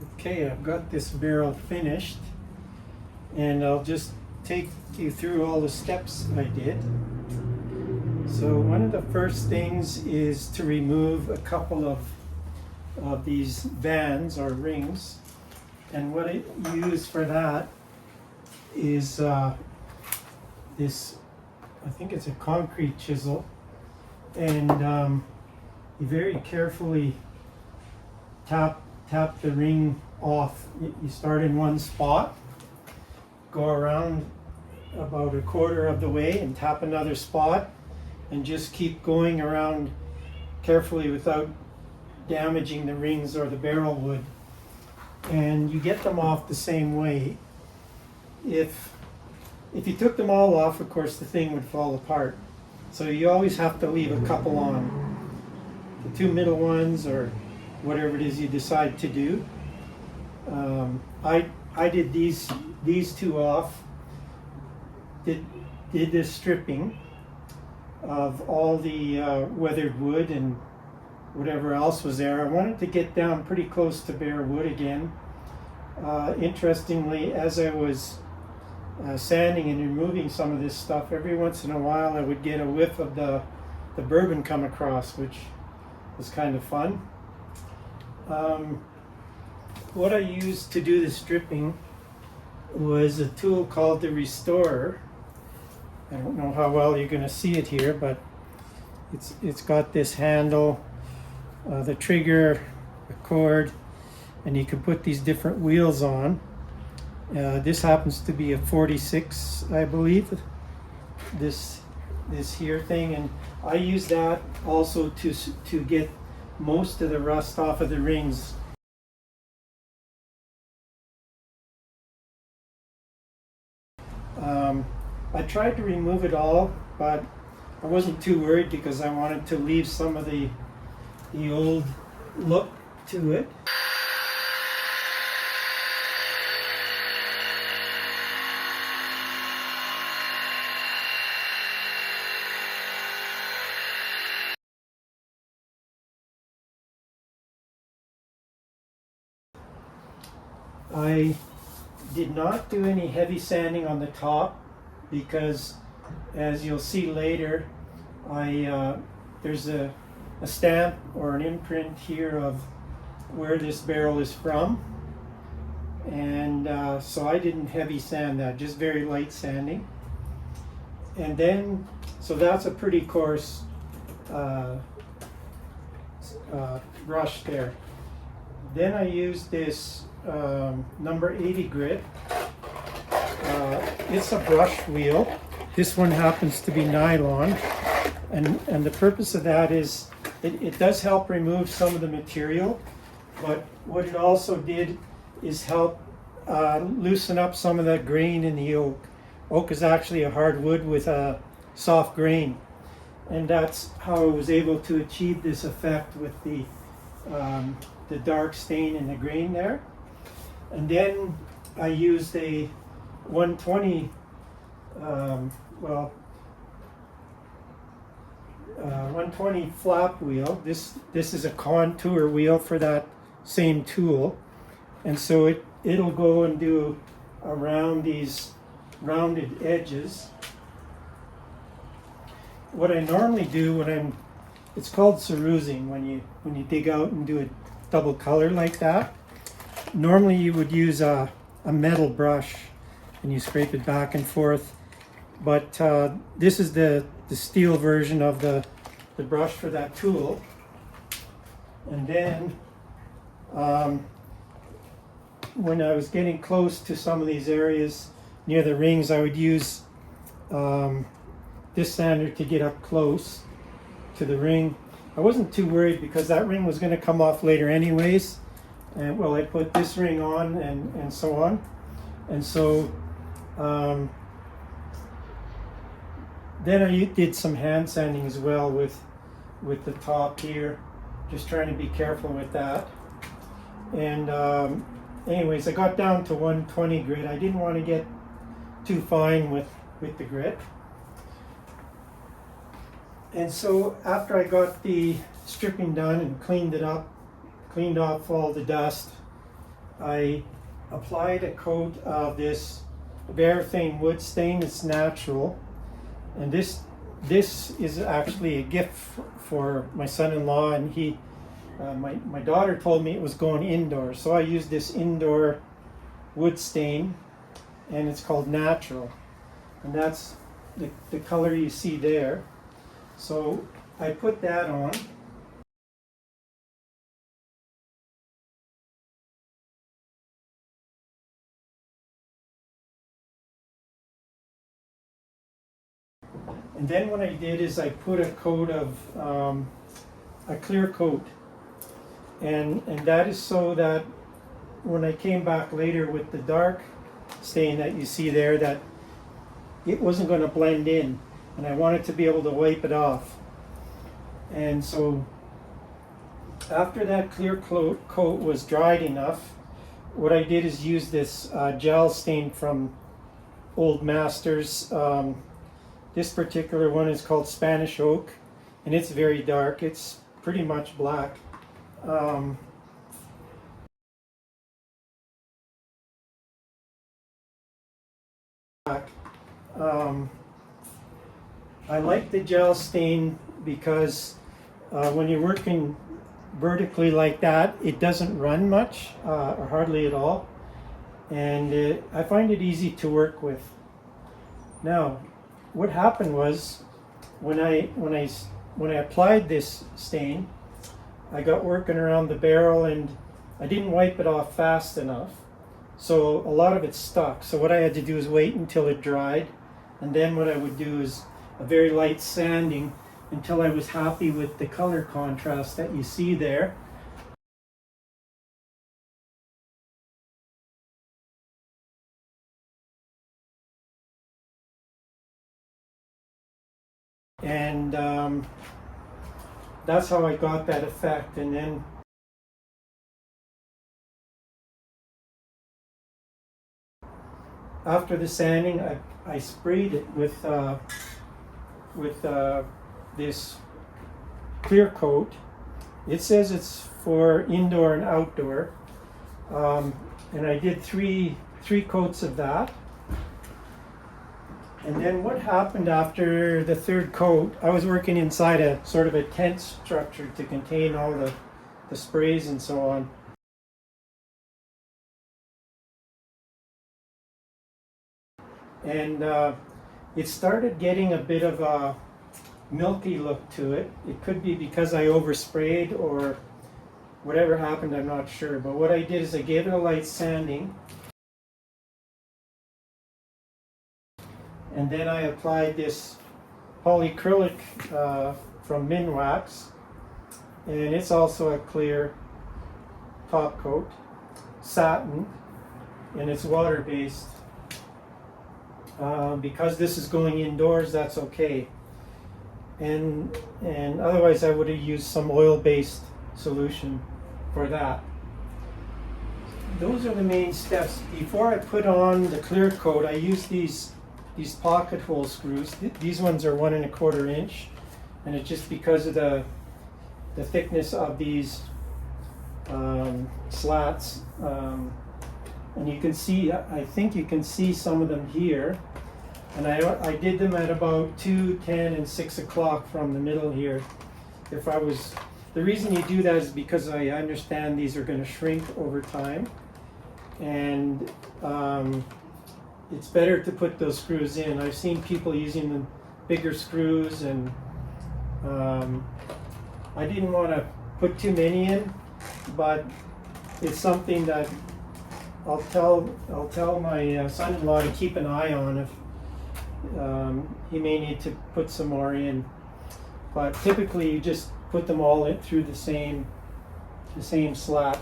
Okay, I've got this barrel finished, and I'll just take you through all the steps I did. So one of the first things is to remove a couple of these bands or rings, and what I use for that is this, I think it's a concrete chisel, and you very carefully tap the ring off. You start in one spot, go around about a quarter of the way and tap another spot, and just keep going around carefully without damaging the rings or the barrel wood. And you get them off the same way. If you took them all off, of course the thing would fall apart. So you always have to leave a couple on. The two middle ones, or whatever it is you decide to do. I did these two off. Did this stripping of all the weathered wood and whatever else was there. I wanted to get down pretty close to bare wood again. Interestingly, as I was sanding and removing some of this stuff, every once in a while I would get a whiff of the bourbon come across, which was kind of fun. What I used to do the stripping was a tool called the Restorer. I don't know how well you're going to see it here, but it's got this handle, the trigger, the cord, and you can put these different wheels on. This happens to be a 46, I believe, this here thing, and I use that also to get most of the rust off of the rings. I tried to remove it all, but I wasn't too worried because I wanted to leave some of the old look to it. I did not do any heavy sanding on the top because, as you'll see later, there's a stamp or an imprint here of where this barrel is from, and so I didn't heavy sand that, just very light sanding. And then, so that's a pretty coarse brush there. Then I used this number 80 grit. It's a brush wheel. This one happens to be nylon, and the purpose of that is it does help remove some of the material, but what it also did is help loosen up some of that grain in the oak. Oak is actually a hard wood with a soft grain, and that's how I was able to achieve this effect with the dark stain in the grain there. And then I used a 120 120 flap wheel. This is a contour wheel for that same tool, and so it'll go and do around these rounded edges. What I normally do it's called cerusing when you dig out and do a double color like that. Normally you would use a metal brush and you scrape it back and forth, but this is the steel version of the brush for that tool. And then when I was getting close to some of these areas near the rings, I would use this sander to get up close to the ring. I wasn't too worried because that ring was going to come off later anyways. And well, I put this ring on and so on. And so then I did some hand sanding as well with the top here, just trying to be careful with that. And anyways, I got down to 120 grit. I didn't want to get too fine with the grit. And so after I got the stripping done and cleaned it up, cleaned off all the dust, I applied a coat of this Varathane wood stain. It's natural, and this is actually a gift for my son-in-law, and he my daughter told me it was going indoors, so I used this indoor wood stain, and it's called Natural, and that's the color you see there. So I put that on. And then what I did is I put a coat of a clear coat, and that is so that when I came back later with the dark stain that you see there, that it wasn't going to blend in, and I wanted to be able to wipe it off. And so after that clear coat was dried enough, what I did is use this gel stain from Old Masters. This particular one is called Spanish Oak, and it's very dark. It's pretty much black. I like the gel stain because when you're working vertically like that, it doesn't run much or hardly at all, and I find it easy to work with. Now, what happened was when I applied this stain, I got working around the barrel and I didn't wipe it off fast enough, so a lot of it stuck. So what I had to do is wait until it dried, and then what I would do is a very light sanding until I was happy with the color contrast that you see there. And that's how I got that effect. And then after the sanding, I sprayed it with this clear coat. It says it's for indoor and outdoor, and I did three coats of that. And then what happened after the third coat, I was working inside a sort of a tent structure to contain all the sprays and so on. And it started getting a bit of a milky look to it. It could be because I oversprayed or whatever happened, I'm not sure. But what I did is I gave it a light sanding, and then I applied this polyacrylic from Minwax, and it's also a clear top coat, satin, and it's water-based. Because this is going indoors, that's okay. And otherwise I would have used some oil-based solution for that. Those are the main steps. Before I put on the clear coat, I used these pocket hole screws. These ones are 1 1/4 inch, and it's just because of the thickness of these slats. And you can see, I think you can see some of them here. And I did them at about 2, 10, and 6 o'clock from the middle here. The reason you do that is because I understand these are going to shrink over time. And it's better to put those screws in. I've seen people using the bigger screws, and I didn't want to put too many in, but it's something that I'll tell my son-in-law to keep an eye on if he may need to put some more in. But typically you just put them all in through the same slat.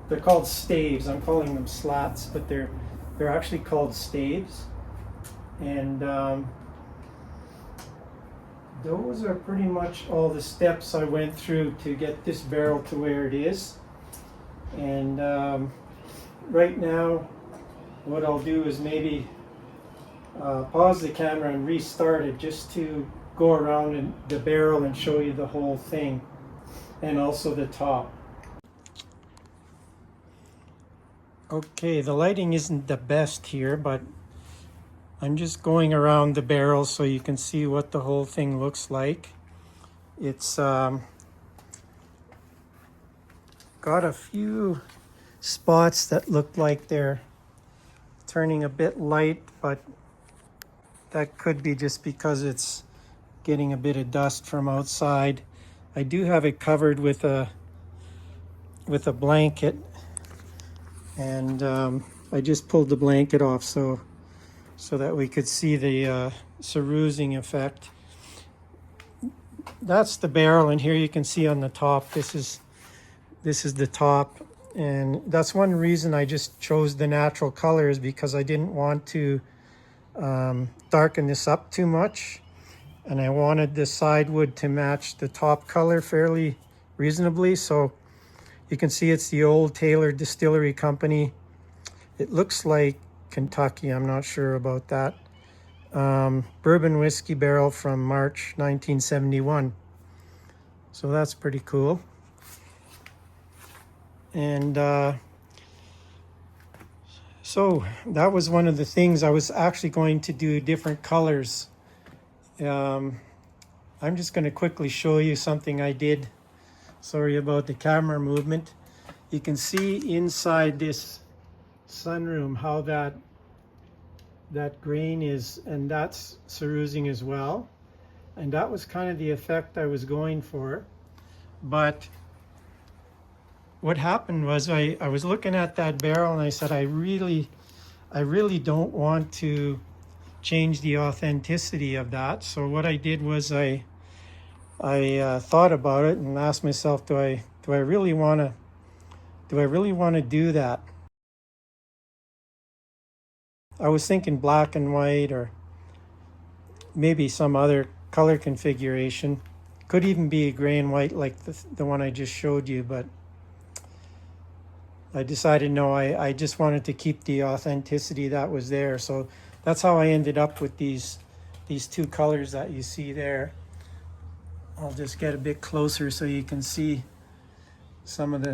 They're called staves. I'm calling them slats, but they're actually called staves. And those are pretty much all the steps I went through to get this barrel to where it is. And right now, what I'll do is maybe pause the camera and restart it just to go around in the barrel and show you the whole thing, and also the top. Okay, the lighting isn't the best here, but I'm just going around the barrel so you can see what the whole thing looks like. It's got a few spots that look like they're turning a bit light, but that could be just because it's getting a bit of dust from outside. I do have it covered with a blanket, and I just pulled the blanket off so that we could see the cerusing effect. That's the barrel, and here you can see on the top, this is the top, and that's one reason I just chose the natural colors, because I didn't want to darken this up too much, and I wanted the side wood to match the top color fairly reasonably. So you can see it's the old Taylor Distillery Company. It looks like Kentucky, I'm not sure about that. Bourbon whiskey barrel from March 1971. So that's pretty cool. And so that was one of the things. I was actually going to do different colors. I'm just going to quickly show you something I did. Sorry about the camera movement. You can see inside this sunroom how that grain is, and that's cerusing as well. And that was kind of the effect I was going for. But what happened was I was looking at that barrel and I said, I really don't want to change the authenticity of that. So what I did was I thought about it and asked myself, do I really want to do that? I was thinking black and white, or maybe some other color configuration. Could even be a gray and white like the one I just showed you, but I decided no, I just wanted to keep the authenticity that was there. So that's how I ended up with these two colors that you see there. I'll just get a bit closer so you can see some of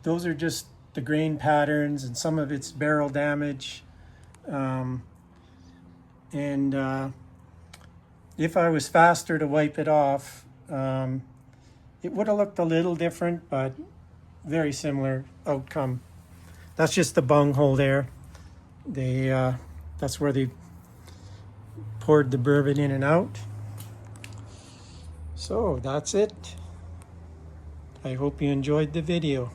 those are just the grain patterns, and some of it's barrel damage. If I was faster to wipe it off, it would have looked a little different, but very similar outcome. That's just the bung hole there. That's where they poured the bourbon in and out. So that's it. I hope you enjoyed the video.